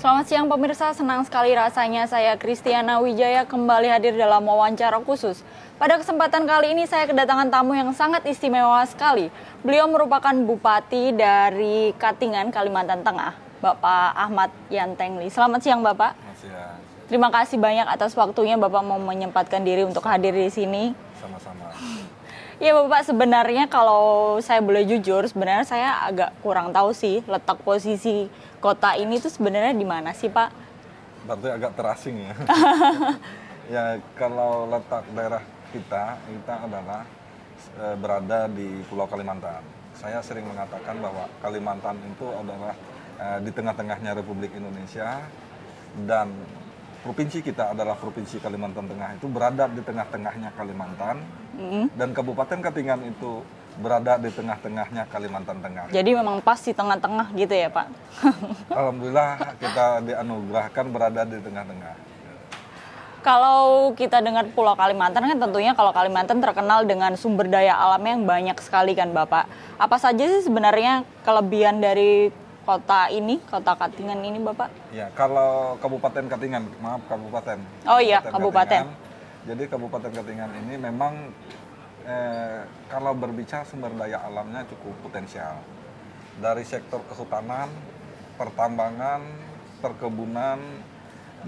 Selamat siang pemirsa, senang sekali rasanya saya Kristiana Wijaya kembali hadir dalam wawancara khusus. Pada kesempatan kali ini saya kedatangan tamu yang sangat istimewa sekali. Beliau merupakan Bupati dari Katingan, Kalimantan Tengah, Bapak Ahmad Yantengli. Selamat siang Bapak. Selamat siang. Terima kasih banyak atas waktunya Bapak mau menyempatkan diri untuk hadir di sini. Sama-sama. Ya Bapak, sebenarnya kalau saya boleh jujur, sebenarnya saya agak kurang tahu sih letak posisi kota ini tuh sebenarnya di mana sih Pak? Berarti agak terasing ya. Ya kalau letak daerah kita adalah berada di Pulau Kalimantan. Saya sering mengatakan bahwa Kalimantan itu adalah di tengah-tengahnya Republik Indonesia dan provinsi kita adalah Provinsi Kalimantan Tengah itu berada di tengah-tengahnya Kalimantan dan Kabupaten Katingan itu berada di tengah-tengahnya Kalimantan Tengah. Jadi memang pas di tengah-tengah gitu ya Pak? Alhamdulillah kita dianugerahkan berada di tengah-tengah. Kalau kita dengar Pulau Kalimantan kan tentunya kalau Kalimantan terkenal dengan sumber daya alamnya yang banyak sekali kan Bapak. Apa saja sih sebenarnya kelebihan dari kota ini, kota Katingan ini Bapak? Ya, kalau Kabupaten Katingan, maaf Kabupaten. Oh iya, Kabupaten. Jadi Kabupaten Katingan ini memang kalau berbicara sumber daya alamnya cukup potensial. Dari sektor kehutanan, pertambangan, perkebunan,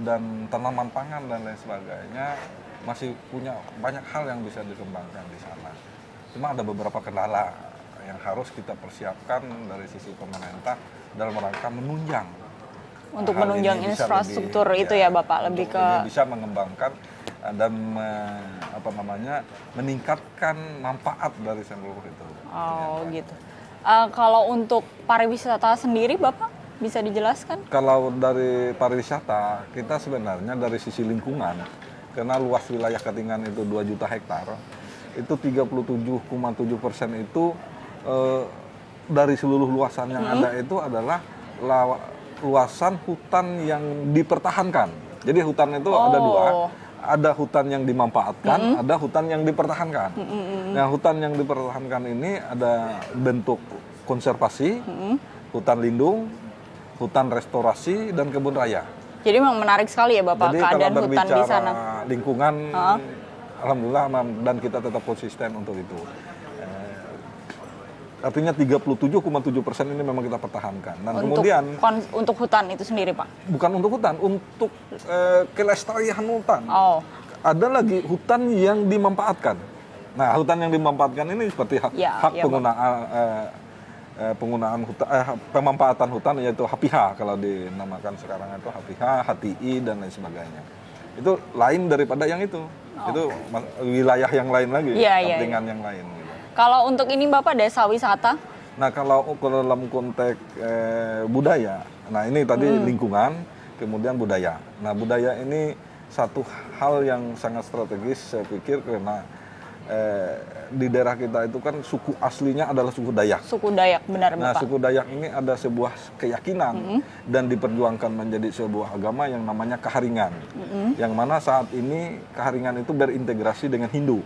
dan tanaman pangan dan lain sebagainya masih punya banyak hal yang bisa dikembangkan di sana. Cuma ada beberapa kendala yang harus kita persiapkan dari sisi pemerintah dalam rangka menunjang. Untuk menunjang infrastruktur itu ya Bapak, lebih ke bisa mengembangkan dan meningkatkan manfaat dari seluruh itu. Oh gitu. Kalau untuk pariwisata sendiri Bapak bisa dijelaskan? Kalau dari pariwisata kita sebenarnya dari sisi lingkungan, karena luas wilayah Katingan itu 2 juta hektar, itu 37,7% itu dari seluruh luasan yang ada itu adalah luasan hutan yang dipertahankan. Jadi hutan itu ada dua, ada hutan yang dimanfaatkan, ada hutan yang dipertahankan. Nah, hutan yang dipertahankan ini ada bentuk konservasi, hutan lindung, hutan restorasi, dan kebun raya. Jadi memang menarik sekali ya Bapak. Jadi keadaan kalau hutan di sana. Lingkungan, alhamdulillah dan kita tetap konsisten untuk itu. Artinya 37,7% ini memang kita pertahankan. Dan kemudian untuk hutan itu sendiri Pak? Bukan untuk hutan, untuk kelestarian hutan. Oh. Ada lagi hutan yang dimanfaatkan. Nah, hutan yang dimanfaatkan ini seperti hak penggunaan hutan, pemanfaatan hutan yaitu HPH kalau dinamakan sekarang itu HPH, HTI dan lain sebagainya. Itu lain daripada yang itu. Itu wilayah yang lain lagi, kepentingan yang lain. Gitu. Kalau untuk ini Bapak desa wisata? Nah, kalau dalam konteks budaya, nah ini tadi lingkungan, kemudian budaya. Nah, budaya ini satu hal yang sangat strategis saya pikir karena di daerah kita itu kan suku aslinya adalah suku Dayak. Suku Dayak, benar Bapak. Nah, suku Dayak ini ada sebuah keyakinan dan diperjuangkan menjadi sebuah agama yang namanya Keharingan. Yang mana saat ini Keharingan itu berintegrasi dengan Hindu.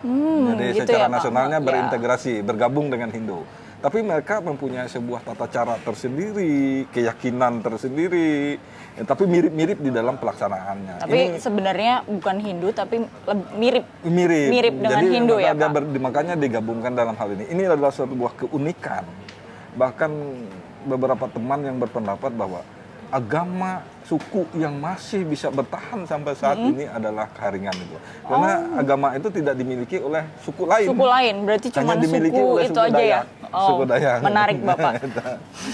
Jadi gitu secara nasionalnya berintegrasi, bergabung dengan Hindu. Tapi mereka mempunyai sebuah tata cara tersendiri, keyakinan tersendiri, tapi mirip-mirip di dalam pelaksanaannya. Tapi sebenarnya bukan Hindu, tapi mirip dengan jadi, Hindu ya Pak? Makanya digabungkan dalam hal ini. Ini adalah sebuah keunikan. Bahkan beberapa teman yang berpendapat bahwa agama suku yang masih bisa bertahan sampai saat ini adalah Keharingan itu. Karena agama itu tidak dimiliki oleh suku lain. Suku lain, berarti cuma suku itu aja ya? Suku Dayak. Menarik Bapak.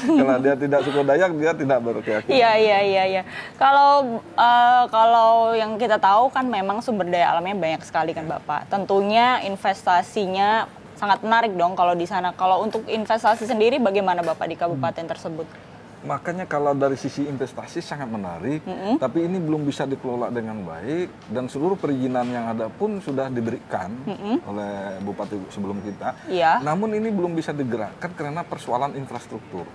Kalau dia tidak suku Dayak, dia tidak berkeyakinan. Iya. Kalau yang kita tahu kan memang sumber daya alamnya banyak sekali kan Bapak. Tentunya investasinya sangat menarik dong kalau di sana. Kalau untuk investasi sendiri bagaimana Bapak di kabupaten tersebut? Makanya kalau dari sisi investasi sangat menarik, tapi ini belum bisa dikelola dengan baik dan seluruh perizinan yang ada pun sudah diberikan oleh Bupati sebelum kita. Namun ini belum bisa digerakkan karena persoalan infrastruktur.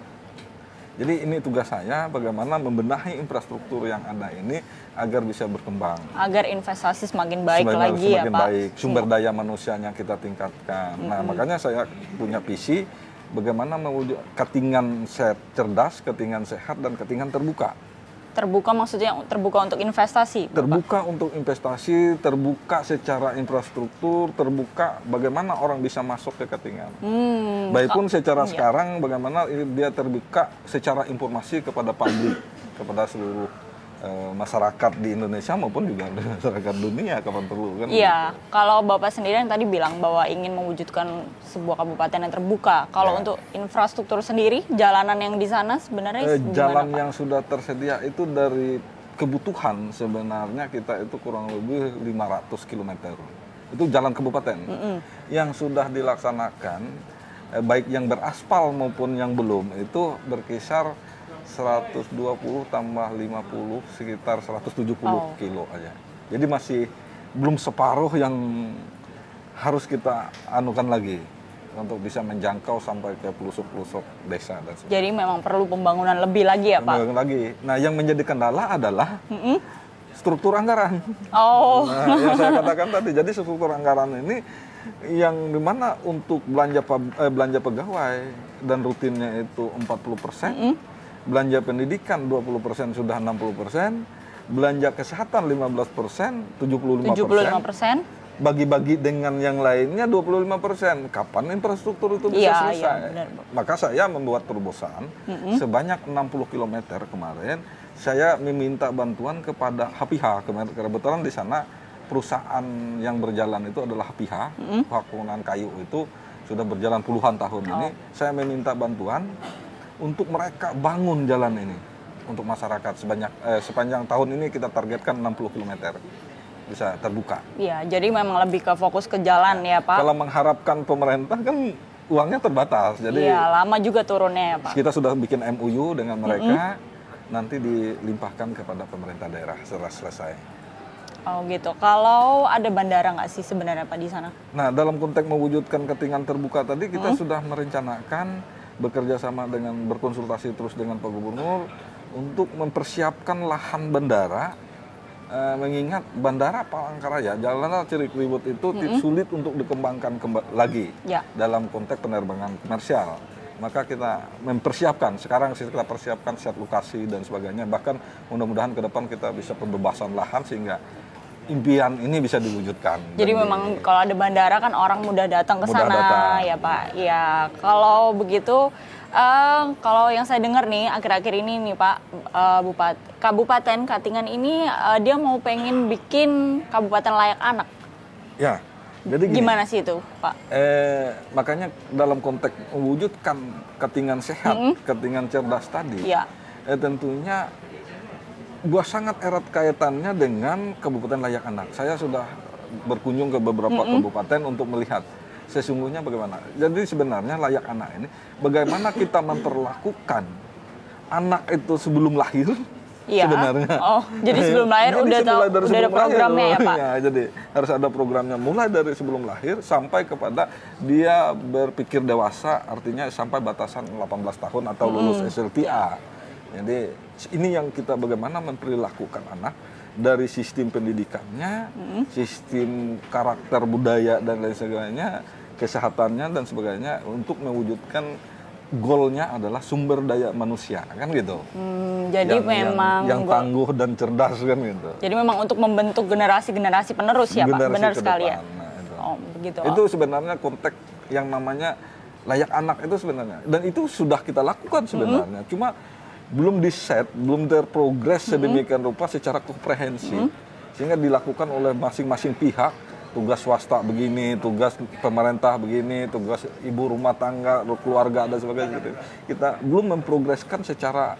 Jadi ini tugas saya bagaimana membenahi infrastruktur yang ada ini agar bisa berkembang. Agar investasi semakin baik lagi ya Pak. Baik, sumber daya manusianya kita tingkatkan. Nah, makanya saya punya visi bagaimana mewujud Katingan cerdas, Katingan sehat, dan Katingan terbuka. Terbuka maksudnya terbuka untuk investasi? Terbuka untuk investasi, terbuka secara infrastruktur, terbuka bagaimana orang bisa masuk ke Katingan. Baik pun secara sekarang bagaimana dia terbuka secara informasi kepada publik, kepada seluruh masyarakat di Indonesia maupun juga masyarakat dunia kapan perlu kan. Iya, kalau Bapak sendiri yang tadi bilang bahwa ingin mewujudkan sebuah kabupaten yang terbuka. Kalau untuk infrastruktur sendiri, jalanan yang di sana sebenarnya jalan gimana, yang sudah tersedia itu dari kebutuhan sebenarnya kita itu kurang lebih 500 km. Itu jalan kabupaten. Yang sudah dilaksanakan baik yang beraspal maupun yang belum itu berkisar 120 tambah 50 sekitar 170 kilo aja. Jadi masih belum separuh yang harus kita anukan lagi untuk bisa menjangkau sampai ke pelosok-pelosok desa dan sebagainya. Jadi memang perlu pembangunan lebih lagi ya, Pak? Lagi. Nah, yang menjadi kendala adalah struktur anggaran. Oh. Nah, yang saya katakan tadi, jadi struktur anggaran ini yang dimana untuk belanja pegawai dan rutinnya itu 40%, belanja pendidikan 20% sudah 60%, belanja kesehatan 15%, 75%, bagi-bagi dengan yang lainnya 25%. Kapan infrastruktur itu bisa selesai? Benar. Maka saya membuat terobosan sebanyak 60 km kemarin. Saya meminta bantuan kepada HPH. Kebetulan di sana perusahaan yang berjalan itu adalah HPH, Pembangunan Kayu itu sudah berjalan puluhan tahun ini. Saya meminta bantuan untuk mereka bangun jalan ini untuk masyarakat sepanjang tahun ini kita targetkan 60 km bisa terbuka. Iya, jadi memang lebih ke fokus ke jalan ya, Pak. Kalau mengharapkan pemerintah kan uangnya terbatas. Jadi lama juga turunnya ya, Pak. Kita sudah bikin MOU dengan mereka, nanti dilimpahkan kepada pemerintah daerah setelah selesai. Oh gitu. Kalau ada bandara nggak sih sebenarnya, Pak, di sana? Nah, dalam konteks mewujudkan Katingan terbuka tadi kita sudah merencanakan bekerja sama dengan berkonsultasi terus dengan Pak Gubernur untuk mempersiapkan lahan bandara, mengingat bandara Palangkaraya, Jalan Cirikriwut itu sulit untuk dikembangkan lagi dalam konteks penerbangan komersial. Maka kita mempersiapkan, sekarang kita persiapkan set lokasi dan sebagainya, bahkan mudah-mudahan ke depan kita bisa pembebasan lahan sehingga impian ini bisa diwujudkan. Jadi memang kalau ada bandara kan orang mudah datang ke sana ya, Pak. Ya, kalau begitu kalau yang saya dengar nih akhir-akhir ini nih, Pak, Kabupaten Katingan ini dia mau pengen bikin kabupaten layak anak. Ya. Jadi gini, gimana sih itu, Pak? Makanya dalam konteks mewujudkan Katingan sehat, Katingan cerdas tadi, tentunya sangat erat kaitannya dengan kabupaten layak anak. Saya sudah berkunjung ke beberapa kabupaten untuk melihat sesungguhnya bagaimana. Jadi sebenarnya layak anak ini, bagaimana kita memperlakukan anak itu sebelum lahir. Sebenarnya. Oh, jadi sebelum lahir udah ada programnya ya, Pak? Ya, jadi harus ada programnya mulai dari sebelum lahir sampai kepada dia berpikir dewasa, artinya sampai batasan 18 tahun atau lulus SLTA. Jadi ini yang kita bagaimana memperlakukan anak dari sistem pendidikannya, sistem karakter budaya dan lain sebagainya, kesehatannya dan sebagainya untuk mewujudkan goalnya adalah sumber daya manusia, kan gitu. Jadi memang yang tangguh dan cerdas kan gitu. Jadi memang untuk membentuk generasi-generasi penerus ya, Pak. Benar sekali ya. Nah, itu. Oh, begitu. Itu sebenarnya konteks yang namanya layak anak itu sebenarnya. Dan itu sudah kita lakukan sebenarnya. Cuma belum di-set, belum terprogres sedemikian rupa secara komprehensif. Sehingga dilakukan oleh masing-masing pihak. Tugas swasta begini, tugas pemerintah begini, tugas ibu rumah tangga, keluarga dan sebagainya. Gitu. Kita belum memprogreskan secara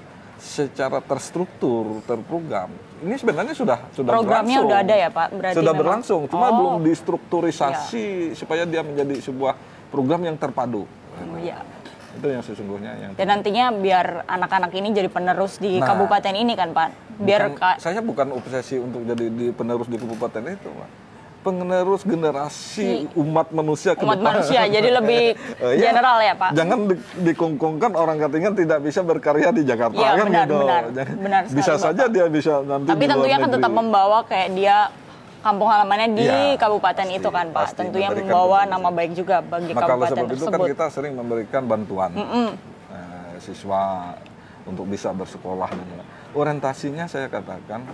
terstruktur, terprogram. Ini sebenarnya sudah programnya berlangsung. Udah ada ya, Pak? Berarti sudah memang berlangsung, cuma belum distrukturisasi supaya dia menjadi sebuah program yang terpadu. Iya. Itu yang sesungguhnya yang. Dan nantinya biar anak-anak ini jadi penerus di kabupaten ini kan, Pak? Saya bukan obsesi untuk jadi penerus di kabupaten itu, Pak. Penerus generasi umat manusia ke depan. Umat manusia, jadi lebih general ya, Pak? Jangan dikongkongkan orang Katingan tidak bisa berkarya di Jakarta, kan benar, gitu. Benar bisa sekali, saja Bapak. dia bisa nanti. Tapi tentunya kan tetap membawa kayak dia kampung halamannya di kabupaten itu kan, Pak. Tentunya membawa nama baik juga bagi kabupaten tersebut. Itu kan kita sering memberikan bantuan Mm-mm. siswa untuk bisa bersekolah. orientasinya saya katakan,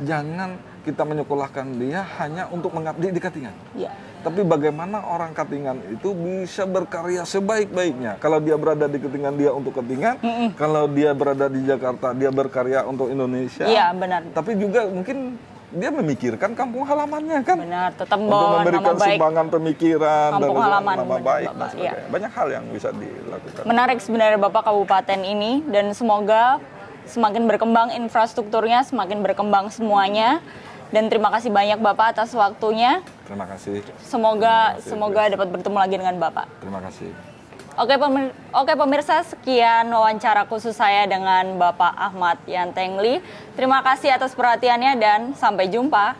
jangan kita menyekolahkan dia hanya untuk mengabdi di Katingan. Ya. Tapi bagaimana orang Katingan itu bisa berkarya sebaik-baiknya. Kalau dia berada di Katingan, dia untuk Katingan. Kalau dia berada di Jakarta, dia berkarya untuk Indonesia. Iya, benar. Tapi juga mungkin dia memikirkan kampung halamannya kan. Benar, tetap Untuk membawa memberikan nama baik sumbangan pemikiran dan kampung halaman, nama benar, baik Bapak. dan sebagainya. Iya. Banyak hal yang bisa dilakukan. Menarik sebenarnya Bapak kabupaten ini, dan semoga semakin berkembang infrastrukturnya, semakin berkembang semuanya. Dan terima kasih banyak Bapak atas waktunya. Terima kasih. Semoga Terima kasih, dapat bertemu lagi dengan Bapak. Terima kasih. Oke pemirsa, sekian wawancara khusus saya dengan Bapak Ahmad Yantengli. Terima kasih atas perhatiannya dan sampai jumpa.